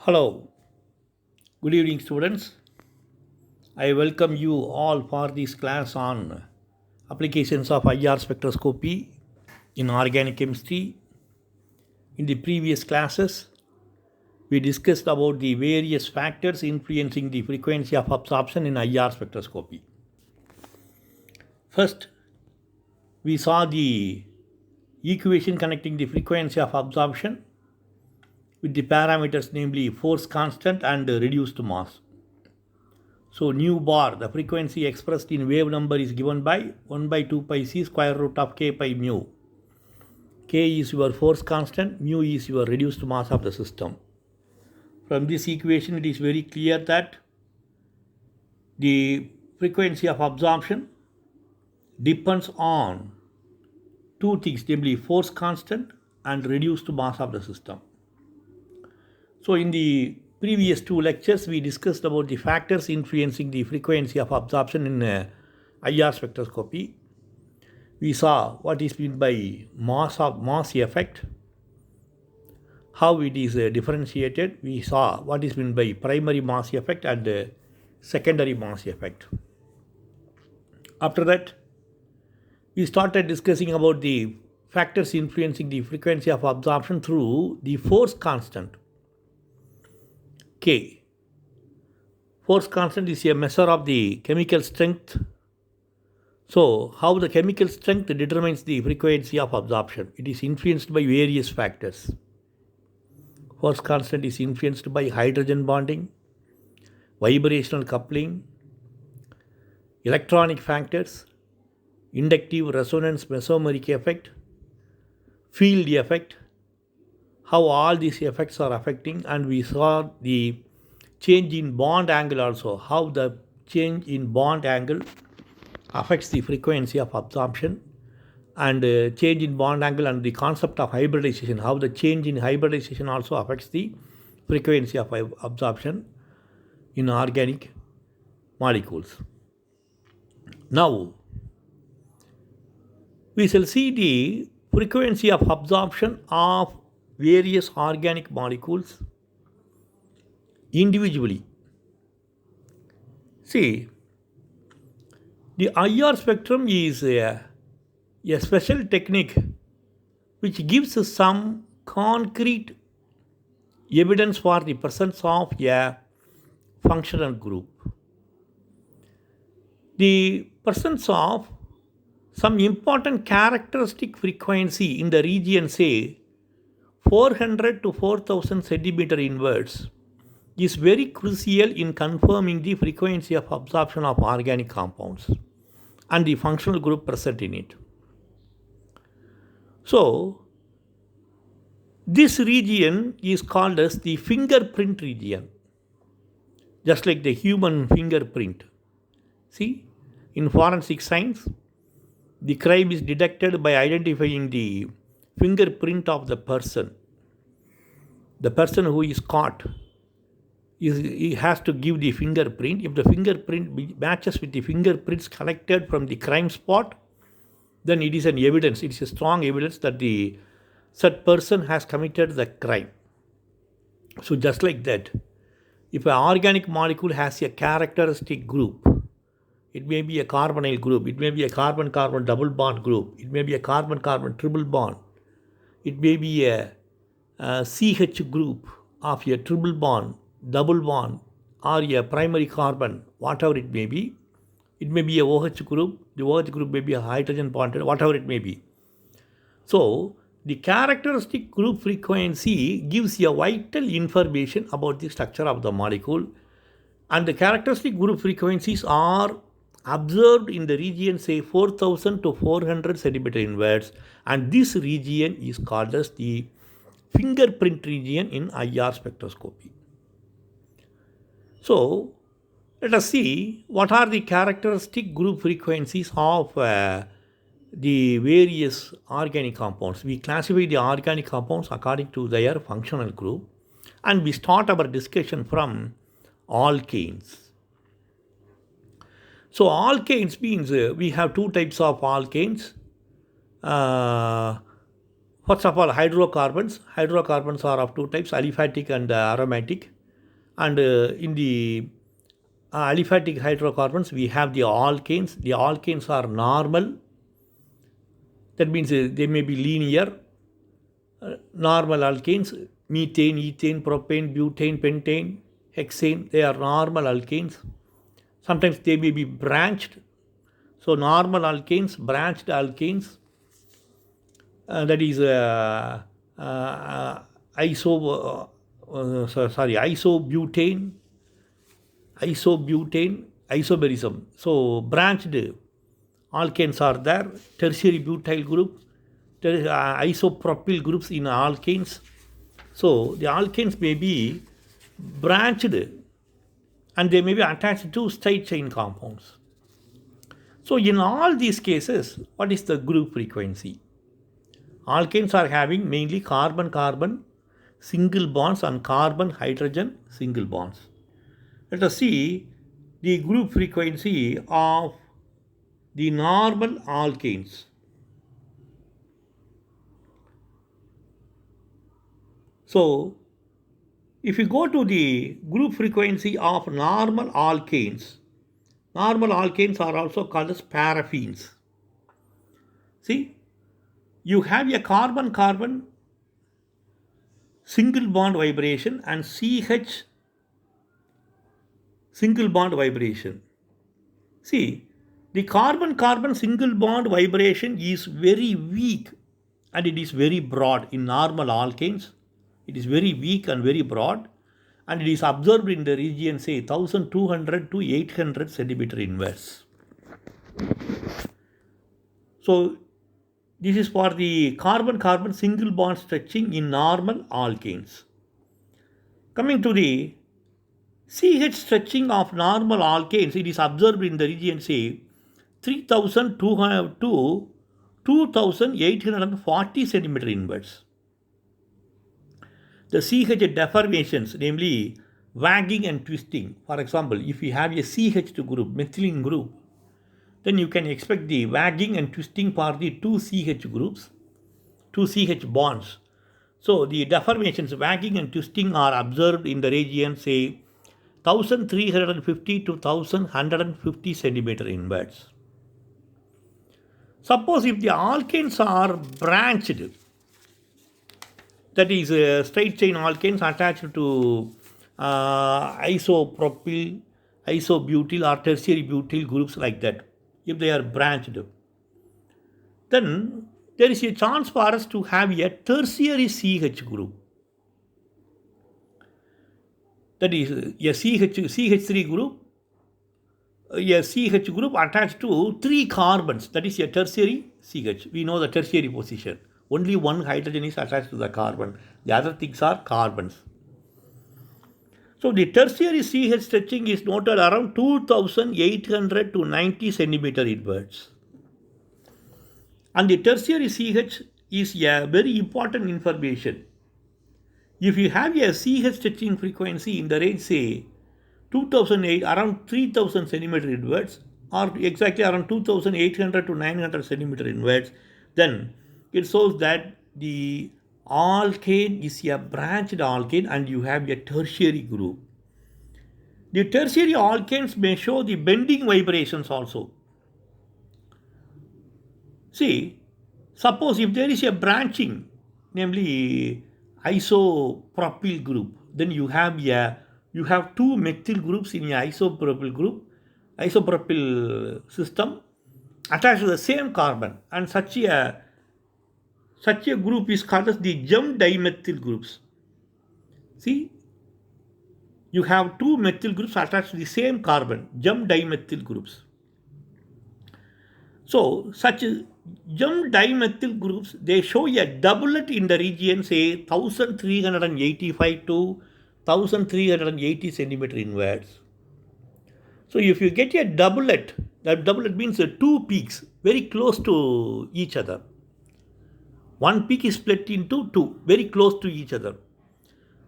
Hello, good evening, students. I welcome you all for this class on applications of IR spectroscopy in organic chemistry. In the previous classes, we discussed about the various factors influencing the frequency of absorption in IR spectroscopy. First, we saw the equation connecting the frequency of absorption with the parameters namely force constant and reduced mass. So nu bar, the frequency expressed in wave number is given by 1 by 2 pi c square root of k pi mu. K is your force constant, mu is your reduced mass of the system. From this equation, it is very clear that the frequency of absorption depends on two things, namely force constant and reduced mass of the system. So in the previous two lectures, we discussed about the factors influencing the frequency of absorption in IR spectroscopy. We saw what is meant by mass effect, how it is differentiated. We saw what is meant by primary mass effect and secondary mass effect. After that, we started discussing about the factors influencing the frequency of absorption through the force constant K. Force constant is a measure of the chemical strength. So, how the chemical strength determines the frequency of absorption? It is influenced by various factors. Force constant is influenced by hydrogen bonding, vibrational coupling, electronic factors, inductive resonance mesomeric effect, field effect, how all these effects are affecting, and we saw the change in bond angle also, how the change in bond angle affects the frequency of absorption, and change in bond angle and the concept of hybridization, how the change in hybridization also affects the frequency of absorption in organic molecules. Now, we shall see the frequency of absorption of various organic molecules individually. See, the IR spectrum is a special technique which gives us some concrete evidence for the presence of a functional group. The presence of some important characteristic frequency in the region, say 400 to 4000 centimeter inwards, is very crucial in confirming the frequency of absorption of organic compounds and the functional group present in it. So, this region is called as the fingerprint region, just like the human fingerprint. See, in forensic science, the crime is detected by identifying the fingerprint of the person. The person who is caught, he has to give the fingerprint. If the fingerprint matches with the fingerprints collected from the crime spot, then it is an evidence. It is a strong evidence that the said person has committed the crime. So just like that, if an organic molecule has a characteristic group, it may be a carbonyl group, it may be a carbon-carbon double bond group, it may be a carbon-carbon triple bond, it may be a CH group of a triple bond, double bond, or a primary carbon, whatever it may be. It may be a OH group, the OH group may be a hydrogen bonded, whatever it may be. So, the characteristic group frequency gives you a vital information about the structure of the molecule, and the characteristic group frequencies are observed in the region, say 4000 to 400 centimeter inwards, and this region is called as the fingerprint region in IR spectroscopy. So, let us see what are the characteristic group frequencies of the various organic compounds. We classify the organic compounds according to their functional group, and we start our discussion from alkanes. So alkanes means we have two types of alkanes. For First of all, hydrocarbons. Hydrocarbons are of two types, aliphatic and aromatic. And in the aliphatic hydrocarbons, we have the alkanes. The alkanes are normal. That means they may be linear. Normal alkanes, methane, ethane, propane, butane, pentane, hexane, they are normal alkanes. Sometimes they may be branched. So normal alkanes, branched alkanes, that is isobutane, isomerism. So branched alkanes are there, tertiary butyl group, isopropyl groups in alkanes. So the alkanes may be branched and they may be attached to straight chain compounds. So in all these cases, what is the group frequency? Alkanes are having mainly carbon-carbon single bonds and carbon-hydrogen single bonds. Let us see the group frequency of the normal alkanes. So, if you go to the group frequency of normal alkanes are also called as paraffins. See, you have a carbon-carbon single bond vibration and CH single bond vibration. See, the carbon-carbon single bond vibration is very weak and it is very broad in normal alkanes. It is very weak and very broad, and it is observed in the region, say, 1200 to 800 centimeter inverse. So, this is for the carbon-carbon single bond stretching in normal alkanes. Coming to the CH stretching of normal alkanes, it is observed in the region, say, 3200 to 2840 centimeter inverse. The CH deformations, namely wagging and twisting. For example, if you have a CH2 group, methylene group, then you can expect the wagging and twisting for the two CH groups, two CH bonds. So the deformations, wagging and twisting are observed in the region, say, 1350 to 1150 centimeter inwards. Suppose if the alkanes are branched, that is straight chain alkanes attached to isopropyl, isobutyl or tertiary butyl groups like that, if they are branched, then there is a chance for us to have a tertiary CH group. That is a CH3 group, a CH group attached to 3 carbons, that is a tertiary CH. We know the tertiary position. Only one hydrogen is attached to the carbon. The other things are carbons. So the tertiary CH stretching is noted around 2800 to 90 centimeter inwards. And the tertiary CH is a very important information. If you have a CH stretching frequency in the range, say, 2008, around 3000 centimeter inwards, or exactly around 2800 to 900 centimeter inwards, then it shows that the alkane is a branched alkane and you have a tertiary group. The tertiary alkanes may show the bending vibrations also. See, suppose if there is a branching, namely isopropyl group, then you have two methyl groups in a isopropyl system attached to the same carbon, and such a group is called as the gem dimethyl groups. See, you have two methyl groups attached to the same carbon, gem dimethyl groups. So, such gem dimethyl groups, they show a doublet in the region, say, 1385 to 1380 centimeter inwards. So, if you get a doublet, that doublet means two peaks very close to each other. One peak is split into two, very close to each other.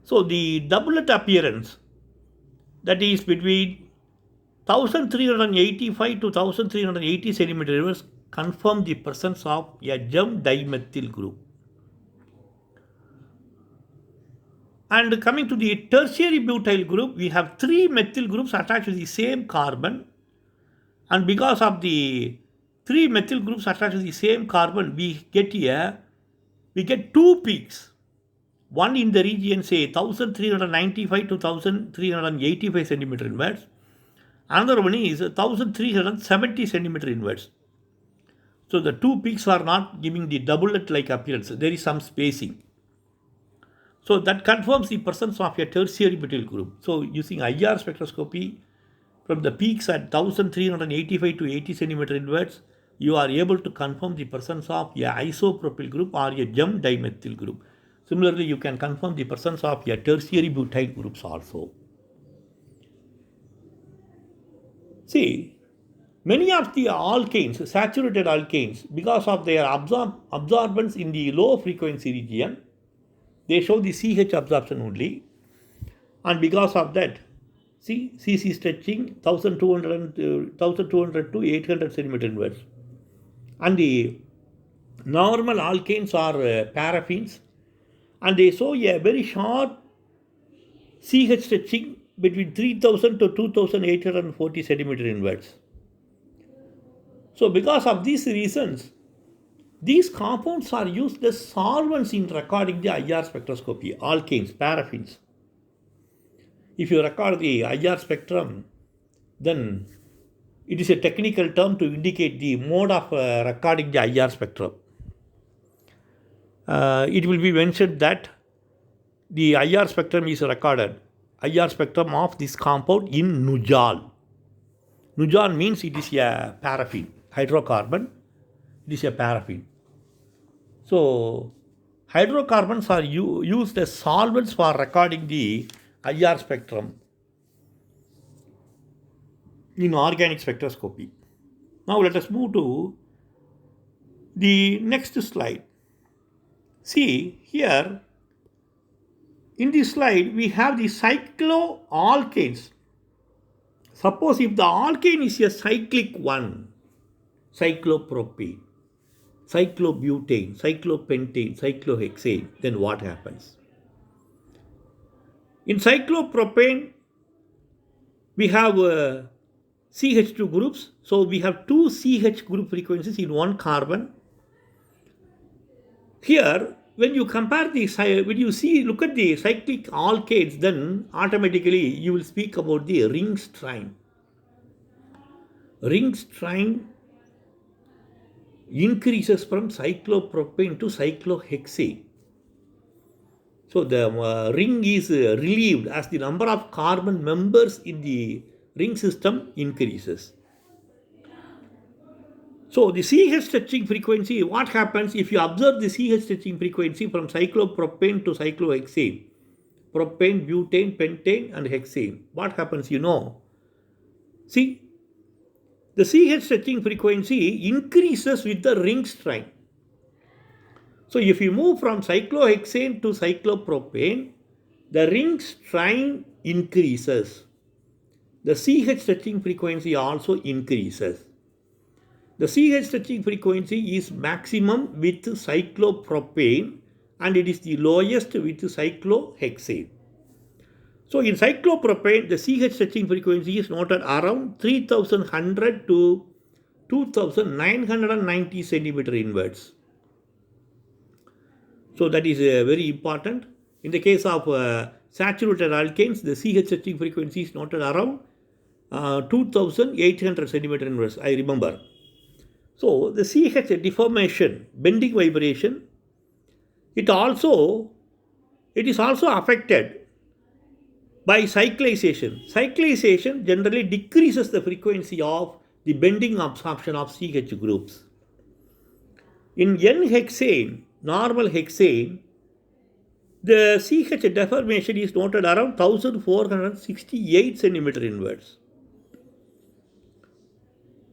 So the doublet appearance, that is between 1385 to 1380 centimeter inverse, confirm the presence of a gem dimethyl group. And coming to the tertiary butyl group, we have three methyl groups attached to the same carbon. And because of the three methyl groups attached to the same carbon, we get two peaks. One in the region, say 1395 to 1385 centimeter inwards. Another one is 1370 centimeter inwards. So the two peaks are not giving the doublet-like appearance. There is some spacing. So that confirms the presence of a tertiary butyl group. So using IR spectroscopy, from the peaks at 1385 to 80 centimeter inwards, you are able to confirm the presence of a isopropyl group or a gem dimethyl group. Similarly, you can confirm the presence of a tertiary butyl groups also. See, many of the alkanes, saturated alkanes, because of their absorbance in the low frequency region, they show the CH absorption only. And because of that, see, CC stretching 1200 to 800 centimeter inwards. And the normal alkanes are paraffins, and they show a very short CH stretching between 3000 to 2840 centimeter inwards. So because of these reasons, these compounds are used as solvents in recording the IR spectroscopy, alkanes, paraffins. If you record the IR spectrum, then it is a technical term to indicate the mode of recording the IR spectrum. It will be mentioned that the IR spectrum is recorded, IR spectrum of this compound in Nujal. Nujal means it is a paraffin, hydrocarbon. It is a paraffin. So hydrocarbons are used as solvents for recording the IR spectrum in organic spectroscopy. Now let us move to the next slide. See here, in this slide we have the cycloalkanes. Suppose if the alkane is a cyclic one, cyclopropane, cyclobutane, cyclopentane, cyclohexane, then what happens? In cyclopropane, we have CH2 groups. So we have two CH group frequencies in one carbon. Here, when you compare the, look at the cyclic alkanes, then automatically you will speak about the ring strain. Ring strain increases from cyclopropane to cyclohexane. So the ring is relieved as the number of carbon members in the ring system increases. So the CH stretching frequency, what happens if you observe the CH stretching frequency from cyclopropane to cyclohexane, propane, butane, pentane and hexane? What happens, you know? See, the CH stretching frequency increases with the ring strain. So if you move from cyclohexane to cyclopropane, the ring strain increases. The CH stretching frequency also increases. The CH stretching frequency is maximum with cyclopropane and it is the lowest with cyclohexane. So in cyclopropane, the CH stretching frequency is noted around 3100 to 2990 centimeter inwards. So that is very important. In the case of saturated alkanes, the CH stretching frequency is noted around 2800 centimeter inwards, I remember. So the CH deformation, bending vibration, it is also affected by cyclization. Cyclization generally decreases the frequency of the bending absorption of CH groups. In N-hexane, normal hexane, the CH deformation is noted around 1468 centimeter inwards.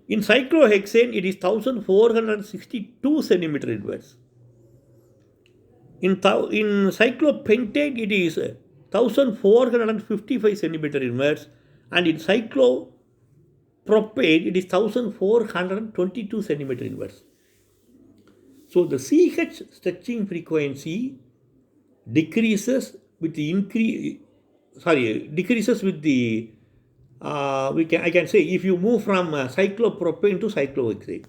In cyclohexane, it is 1462 centimeter inwards. In cyclopentane, it is 1455 centimeter inwards, and in cyclopropane, it is 1422 centimeter inwards. So the CH stretching frequency decreases with the decreases with the, I can say, if you move from cyclopropane to cyclohexane,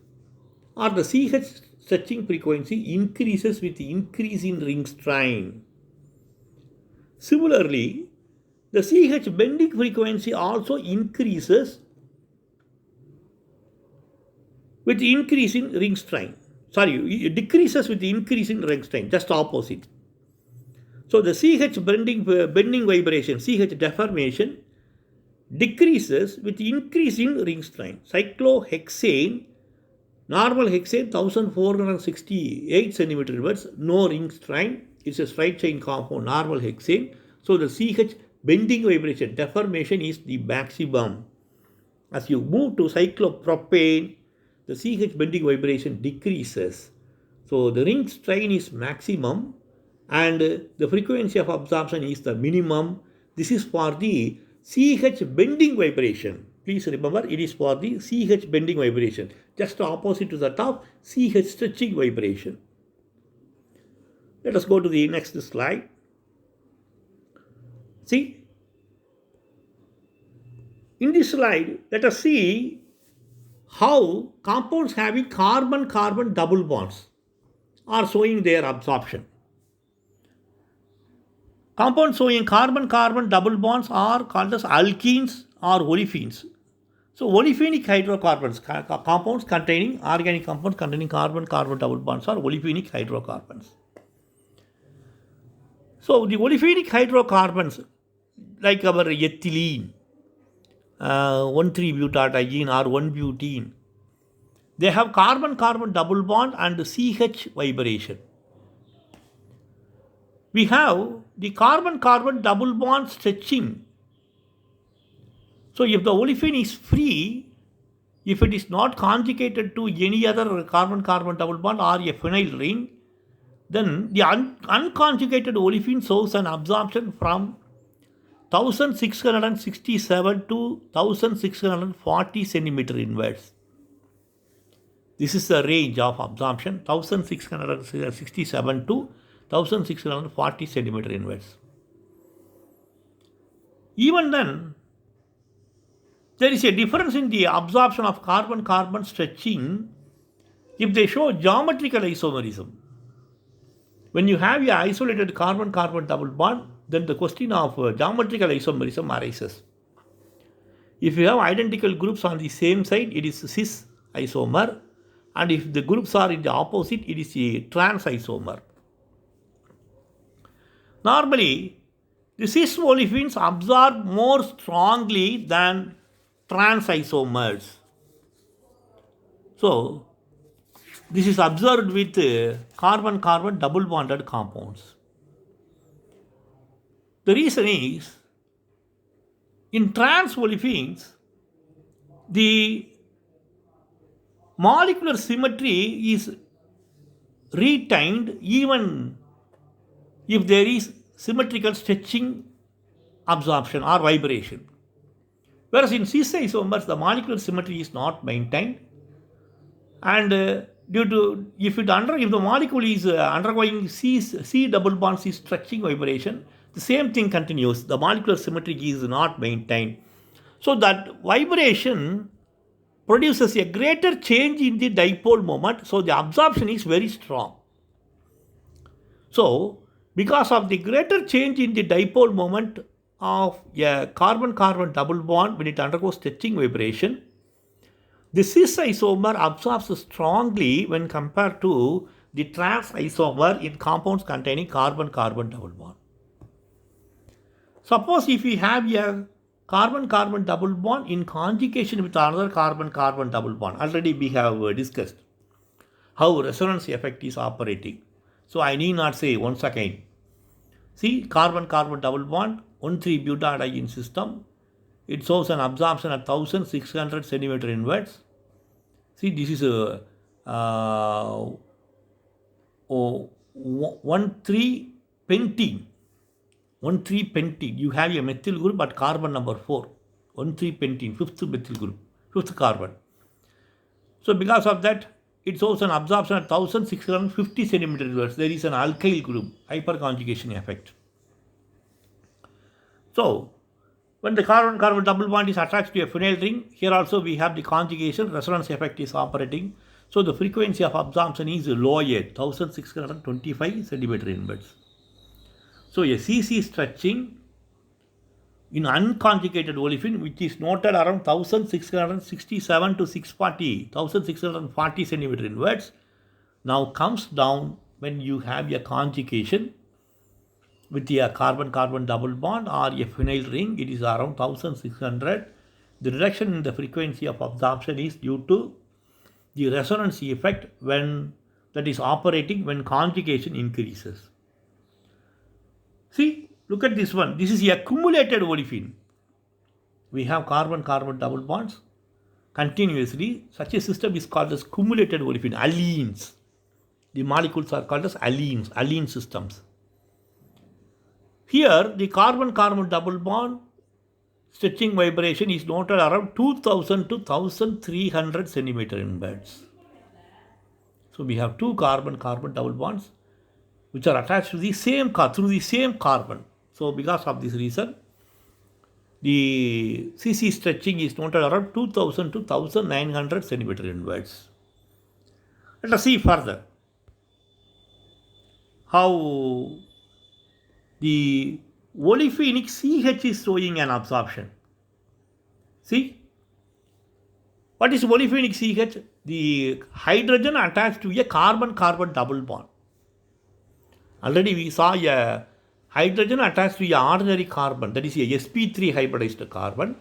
or the CH stretching frequency increases with the increase in ring strain. Similarly, the CH bending frequency also increases with the increase in ring strain. It decreases with the increase in ring strain, just opposite. So the CH bending vibration, CH deformation decreases with the increase in ring strain. Cyclohexane, normal hexane 1468 centimeter inverse, no ring strain. It's a straight chain compound, normal hexane. So the CH bending vibration deformation is the maximum. As you move to cyclopropane, the CH bending vibration decreases. So the ring strain is maximum and the frequency of absorption is the minimum. This is for the CH bending vibration. Please remember, it is for the CH bending vibration. Just opposite to that of CH stretching vibration. Let us go to the next slide. See, in this slide, let us see how compounds having carbon-carbon double bonds are showing their absorption. Compounds showing carbon-carbon double bonds are called as alkenes or olefins. So olefinic hydrocarbons, compounds containing, organic compounds containing carbon-carbon double bonds are olefinic hydrocarbons. So the olefinic hydrocarbons, like our ethylene, 1,3-butadiene or 1-butene, they have carbon-carbon double bond and CH vibration. We have the carbon-carbon double bond stretching. So if the olefin is free, if it is not conjugated to any other carbon-carbon double bond or a phenyl ring, then the unconjugated olefin shows an absorption from 1667 to 1640 centimeter inverse. This is the range of absorption, 1667 to 1640 centimeter inverse. Even then, there is a difference in the absorption of carbon-carbon stretching if they show geometrical isomerism. When you have an isolated carbon-carbon double bond, then the question of geometrical isomerism arises. If you have identical groups on the same side, it is cis isomer, and if the groups are in the opposite, it is a trans isomer. Normally, the cis olefins absorb more strongly than trans isomers. So, this is observed with carbon-carbon double bonded compounds. The reason is, in trans olefins, the molecular symmetry is retained even if there is symmetrical stretching, absorption or vibration. Whereas in cis isomers, the molecular symmetry is not maintained, and due to if the molecule is undergoing C double bond C stretching vibration, the same thing continues. The molecular symmetry is not maintained. So that vibration produces a greater change in the dipole moment. So the absorption is very strong. So because of the greater change in the dipole moment of a carbon-carbon double bond when it undergoes stretching vibration, the cis isomer absorbs strongly when compared to the trans isomer in compounds containing carbon-carbon double bond. Suppose if we have a carbon-carbon double bond in conjugation with another carbon-carbon double bond, already we have discussed how resonance effect is operating. So I need not say once again. See, carbon-carbon double bond, 1,3-butadiene system. It shows an absorption at 1600 centimeter inverse. See, this is a 1,3-pentene. 1,3-pentene. You have a methyl group at carbon number 4. 1,3-pentene, fifth methyl group, fifth carbon. So because of that, it shows an absorption at 1650 centimeter inverse. There is an alkyl group, hyperconjugation effect. So, when the carbon-carbon double bond is attached to a phenyl ring, here also we have the conjugation, resonance effect is operating. So, the frequency of absorption is lower, 1625 centimeter inwards. So, a CC stretching in unconjugated olefin, which is noted around 1667 to 640, 1640 centimeter inwards, now comes down when you have a conjugation with a carbon-carbon double bond or a phenyl ring. It is around 1600. The reduction in the frequency of absorption is due to the resonance effect when that is operating when conjugation increases. See, look at this one. This is a accumulated olefin. We have carbon-carbon double bonds continuously. Such a system is called as cumulated olefin, allenes. The molecules are called as allenes, allene systems. Here, the carbon-carbon double bond stretching vibration is noted around 2000 to 1300 centimeter inwards. So, we have two carbon-carbon double bonds which are attached to the same through the same carbon. So, because of this reason, the CC stretching is noted around 2000 to 1900 centimeter inwards. Let us see further how the olefinic CH is showing an absorption. See, what is olefinic CH? The hydrogen attached to a carbon-carbon double bond. Already we saw a hydrogen attached to an ordinary carbon, that is a sp3 hybridized carbon.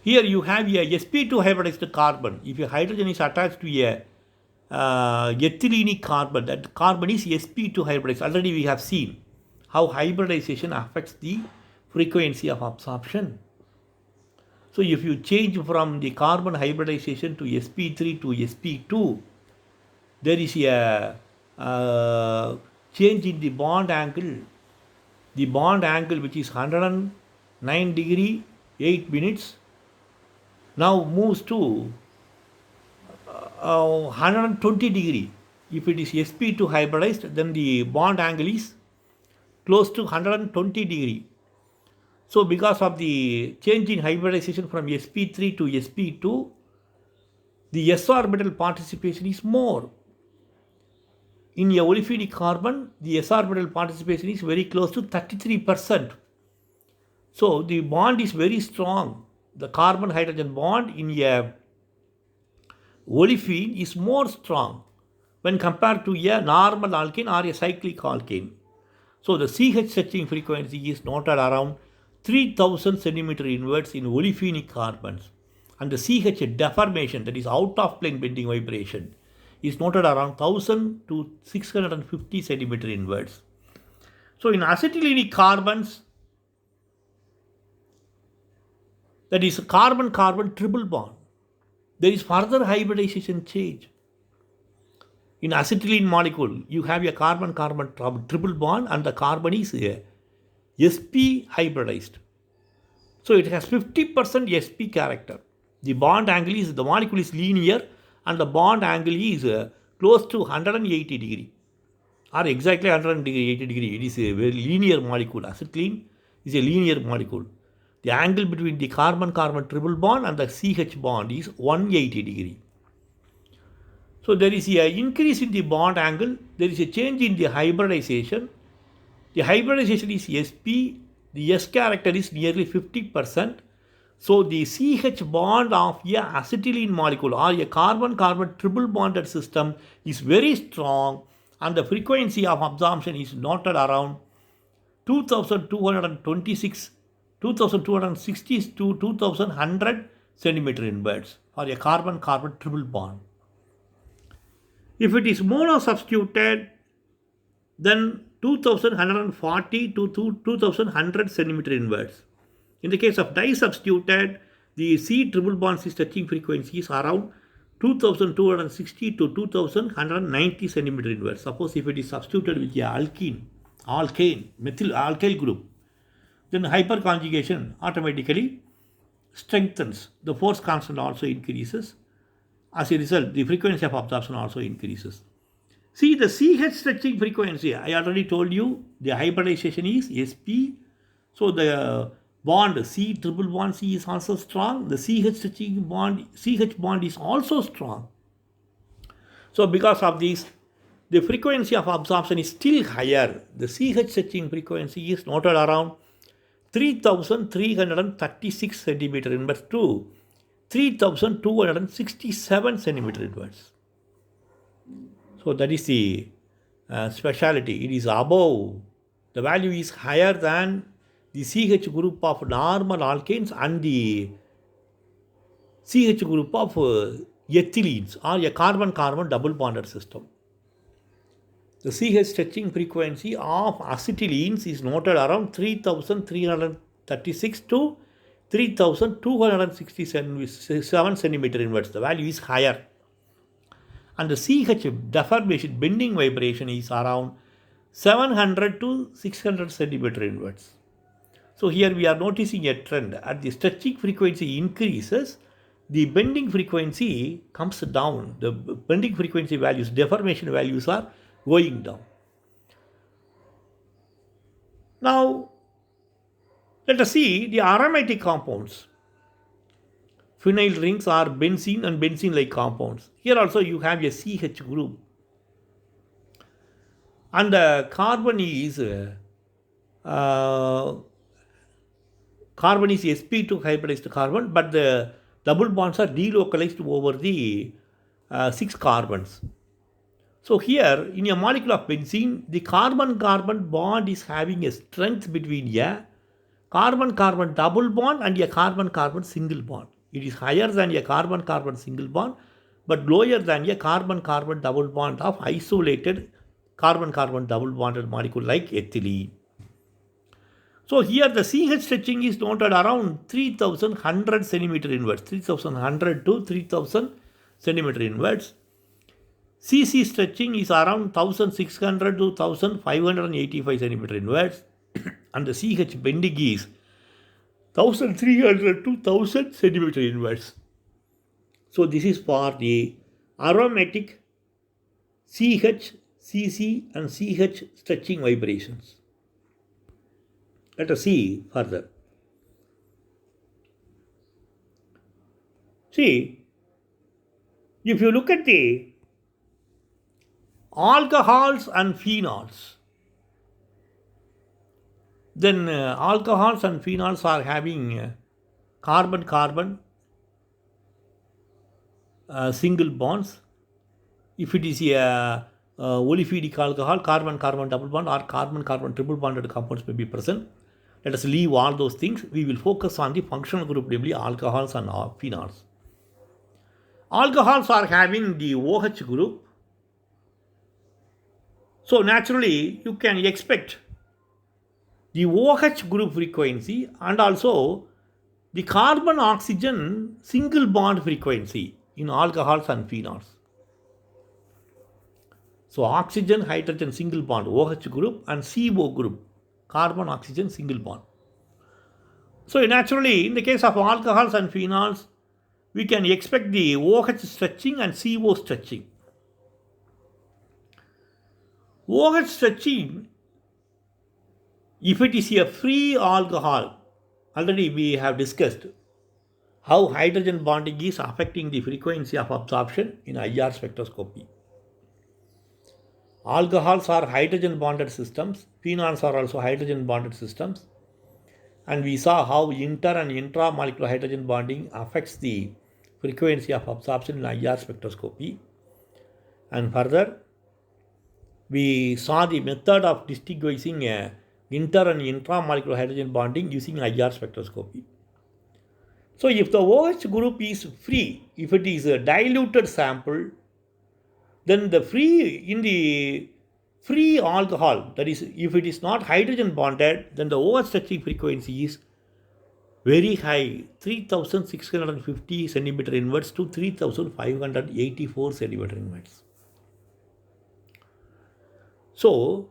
Here you have a sp2 hybridized carbon. If a hydrogen is attached to a ethylene carbon, that carbon is sp2 hybridized. Already we have seen how hybridization affects the frequency of absorption. So if you change from the carbon hybridization to sp3 to sp2, there is a change in the bond angle. The bond angle, which is 109 degree 8 minutes, now moves to 120 degree. If it is sp2 hybridized, then the bond angle is close to 120 degree. So because of the change in hybridization from sp3 to sp2, the s orbital participation is more. In a olefinic carbon, the s orbital participation is very close to 33%. So the bond is very strong. The carbon-hydrogen bond in a olefin is more strong when compared to a normal alkane or a cyclic alkane. So the CH stretching frequency is noted around 3000 centimeter inwards in olefinic carbons, and the CH deformation, that is out of plane bending vibration, is noted around 1000 to 650 centimeter inwards. So in acetylenic carbons, that is carbon-carbon triple bond, there is further hybridization change. In acetylene molecule, you have a carbon-carbon triple bond and the carbon is sp hybridized. So it has 50% sp character. The bond angle is, the molecule is linear and the bond angle is close to 180 degree or exactly 180 degree. It is a very linear molecule. Acetylene is a linear molecule. The angle between the carbon-carbon triple bond and the CH bond is 180 degree. So there is an increase in the bond angle, there is a change in the hybridization. The hybridization is sp, the s character is nearly 50%. So the CH bond of a acetylene molecule or a carbon-carbon triple bonded system is very strong, and the frequency of absorption is noted around 2226, 2260 to 2100 centimeter inwards for a carbon-carbon triple bond. If it is mono-substituted, then 2140 to 2100 centimeter inwards. In the case of di-substituted, the C triple bond cis touching frequency is around 2260 to 2190 centimeter inwards. Suppose if it is substituted with a alkane, methyl alkyl group, then hyperconjugation automatically strengthens. The force constant also increases. As a result, the frequency of absorption also increases. See, the CH stretching frequency, I already told you the hybridization is sp, So the bond C triple bond C is also strong. The CH stretching bond CH bond is also strong. So because of this, the frequency of absorption is still higher. The CH stretching frequency is noted around 3336 centimeter inverse to 3267 centimeter inverse. So that is the speciality. It is above. The value is higher than the CH group of normal alkanes and the CH group of ethylenes or a carbon-carbon double bonded system. The CH stretching frequency of acetylenes is noted around 3336 to 3267 centimeter inverse. The value is higher. And the CH deformation bending vibration is around 700 to 600 centimeter inverse. So here we are noticing a trend. As the stretching frequency increases, the bending frequency comes down. The bending frequency values, deformation values are going down. Now, let us see the aromatic compounds. Phenyl rings are benzene and benzene-like compounds. Here also you have a CH group. And the carbon is sp2 hybridized carbon, but the double bonds are delocalized over the 6 carbons. So here in a molecule of benzene, the carbon-carbon bond is having a strength between a carbon-carbon double bond and a carbon-carbon single bond. It is higher than a carbon-carbon single bond, but lower than a carbon-carbon double bond of isolated carbon-carbon double bonded molecule like ethylene. So here the CH stretching is noted around 3100 centimeter inverse, 3100 to 3000 centimeter inverse. CC stretching is around 1600 to 1585 centimeter inverse, and the CH bending is 1300 to 1000 centimeter inverse. So this is for the aromatic CH, CC and CH stretching vibrations. Let us see further. See, if you look at the alcohols and phenols, then alcohols and phenols are having carbon-carbon single bonds. If it is a olefinic alcohol, carbon-carbon double bond or carbon-carbon triple bonded compounds may be present. Let us leave all those things. We will focus on the functional group, namely alcohols and phenols. Alcohols are having the OH group. So naturally, you can expect the OH group frequency and also the carbon-oxygen single bond frequency in alcohols and phenols. So oxygen-hydrogen single bond, OH group, and CO group, carbon-oxygen single bond. So naturally, in the case of alcohols and phenols, we can expect the OH stretching and CO stretching. OH stretching, if it is a free alcohol, already we have discussed how hydrogen bonding is affecting the frequency of absorption in IR spectroscopy. Alcohols are hydrogen bonded systems, phenols are also hydrogen bonded systems, and we saw how inter and intramolecular hydrogen bonding affects the frequency of absorption in IR spectroscopy. And further, we saw the method of distinguishing inter and intramolecular hydrogen bonding using IR spectroscopy. So if the OH group is free, if it is a diluted sample, then the free alcohol, that is, if it is not hydrogen bonded, then the OH stretching frequency is very high, 3650 centimeter inverse to 3584 centimeter inverse. So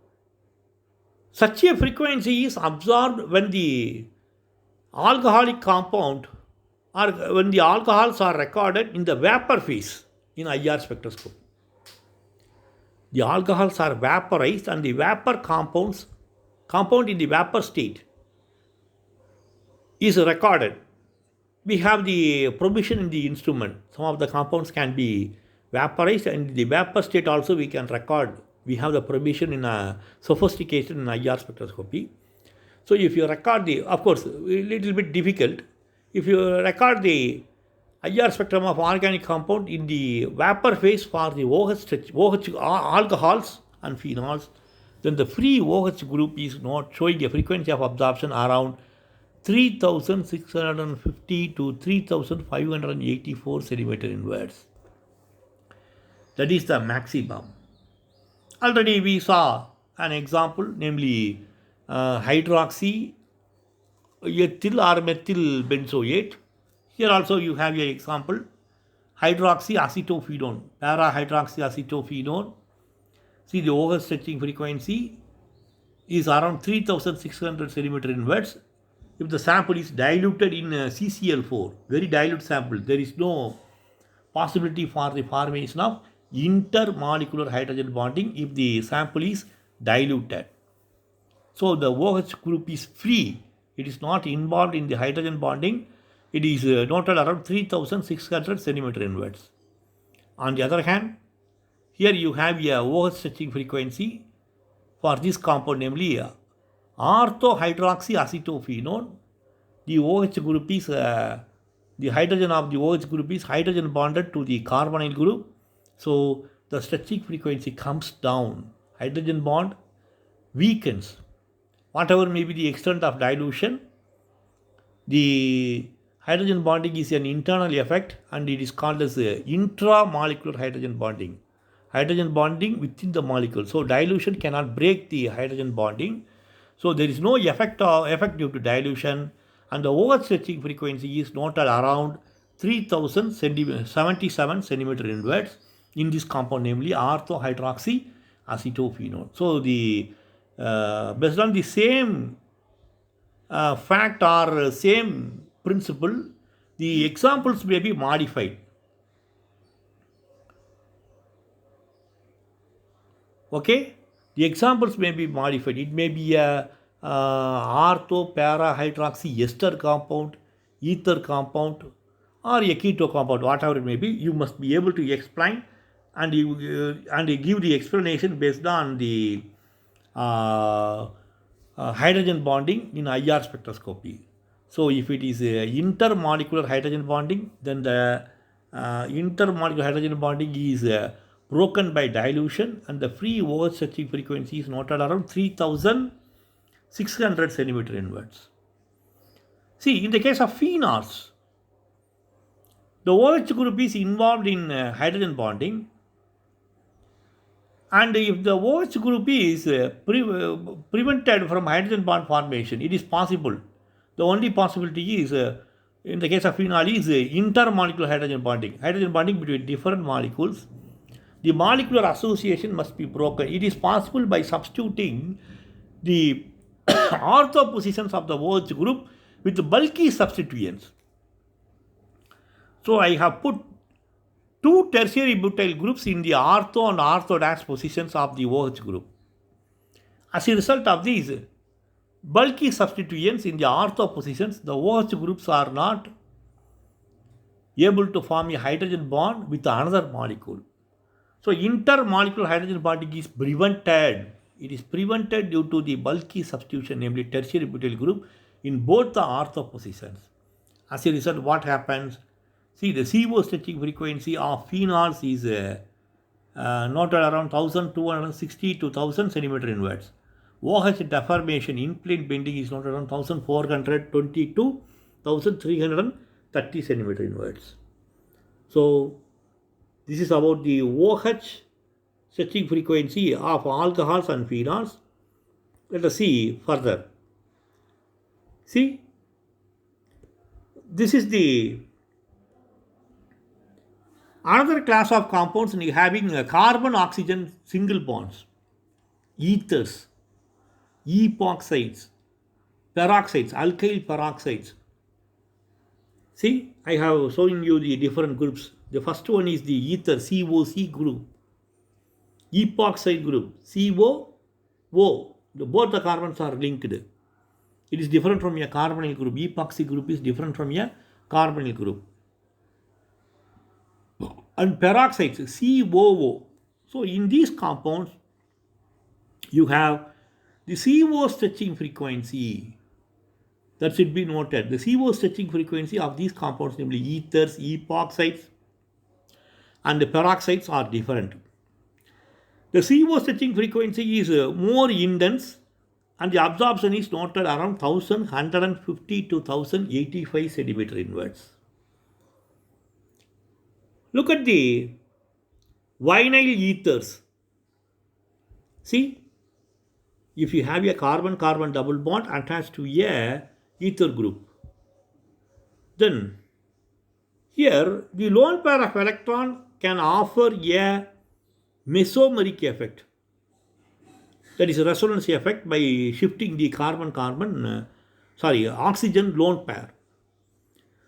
such a frequency is absorbed when the alcoholic compound or when the alcohols are recorded in the vapor phase in IR spectroscopy. The alcohols are vaporized and the vapor compound in the vapor state is recorded. We have the provision in the instrument. Some of the compounds can be vaporized, and the vapor state also we can record. We have the provision in a sophistication in IR spectroscopy. So if you record the, of course, a little bit difficult. If you record the IR spectrum of organic compound in the vapor phase for the OH alcohols and phenols, then the free OH group is not showing a frequency of absorption around 3650 to 3584 centimeter inwards. That is the maximum. Already we saw an example, namely hydroxy ethyl or methyl benzoate. Here also you have an example, hydroxyacetophenone, para-hydroxyacetophenone. See, the OH stretching frequency is around 3600 centimeter inwards. If the sample is diluted in CCl4, very dilute sample, there is no possibility for the formation of intermolecular hydrogen bonding if the sample is diluted. So the OH group is free. It is not involved in the hydrogen bonding. It is noted around 3600 centimeter inwards. On the other hand, here you have a OH stretching frequency for this compound, namely orthohydroxyacetophenone. The OH group is the hydrogen of the OH group is hydrogen bonded to the carbonyl group. So the stretching frequency comes down. Hydrogen bond weakens. Whatever may be the extent of dilution, the hydrogen bonding is an internal effect, and it is called as intramolecular hydrogen bonding. Hydrogen bonding within the molecule. So dilution cannot break the hydrogen bonding. So there is no effect due to dilution, and the OH stretching frequency is noted around 3077 centimeter inwards in this compound, namely orthohydroxyacetophenone. So the based on the same fact or same principle, the examples may be modified. Okay, the examples may be modified. It may be a ortho-para-hydroxy ester compound, ether compound, or a keto compound, whatever it may be. You must be able to explain and you give the explanation based on the hydrogen bonding in IR spectroscopy. So if it is intermolecular hydrogen bonding, then the intermolecular hydrogen bonding is broken by dilution, and the free OH stretching frequency is noted around 3600 centimeter inwards. See, in the case of phenols, the OH group is involved in hydrogen bonding, and if the OH group is prevented from hydrogen bond formation, it is possible. The only possibility is, in the case of phenol, is intermolecular hydrogen bonding between different molecules. The molecular association must be broken. It is possible by substituting the ortho positions of the OH group with bulky substituents. So I have put two tertiary butyl groups in the ortho and ortho- positions of the OH group. As a result of these bulky substituents in the ortho positions, the OH groups are not able to form a hydrogen bond with another molecule. So intermolecular hydrogen bonding is prevented. It is prevented due to the bulky substitution, namely tertiary butyl group, in both the ortho positions. As a result, what happens? See, the CO stretching frequency of phenols is noted around 1260 to 1000 centimeter inwards. OH deformation in plane bending is noted around 1420 to 1330 centimeter inwards. So this is about the OH stretching frequency of alcohols and phenols. Let us see further. See, this is the another class of compounds having carbon-oxygen single bonds, ethers, epoxides, peroxides, alkyl peroxides. See, I have shown you the different groups. The first one is the ether, COC group, epoxide group, COO. Both the carbons are linked. It is different from a carbonyl group. Epoxy group is different from a carbonyl group. And peroxides, COO. So in these compounds, you have the CO stretching frequency. That should be noted. The CO stretching frequency of these compounds, namely ethers, epoxides, and the peroxides, are different. The CO stretching frequency is more intense, and the absorption is noted around 1150 to 1085 centimeter inwards. Look at the vinyl ethers. See, if you have a carbon-carbon double bond attached to a ether group, then here the lone pair of electron can offer a mesomeric effect. That is a resonance effect by shifting the oxygen lone pair.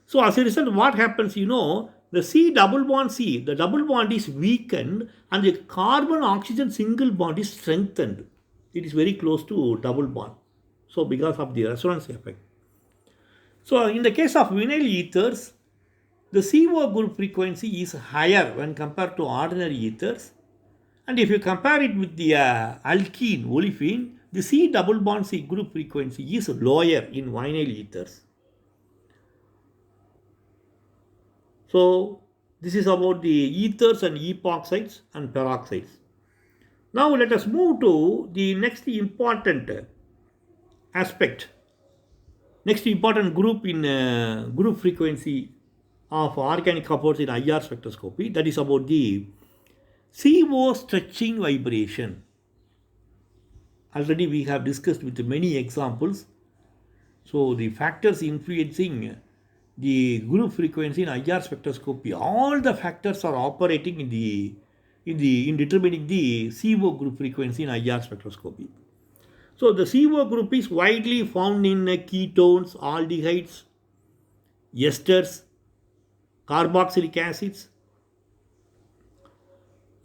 So as a result, what happens, the C double bond C, the double bond is weakened and the carbon-oxygen single bond is strengthened. It is very close to double bond. So because of the resonance effect. So in the case of vinyl ethers, the CO group frequency is higher when compared to ordinary ethers. And if you compare it with the alkene, olefin, the C double bond C group frequency is lower in vinyl ethers. So this is about the ethers and epoxides and peroxides. Now let us move to the next important aspect. Next important group in group frequency of organic compounds in IR spectroscopy, that is about the CO stretching vibration. Already we have discussed with many examples. So the factors influencing the group frequency in IR spectroscopy, all the factors are operating in determining the CO group frequency in IR spectroscopy. So the CO group is widely found in ketones, aldehydes, esters, carboxylic acids,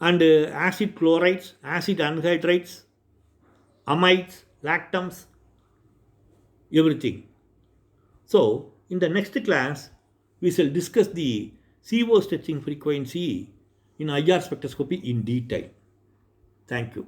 and acid chlorides, acid anhydrides, amides, lactams, everything. So in the next class, we shall discuss the CO stretching frequency in IR spectroscopy in detail. Thank you.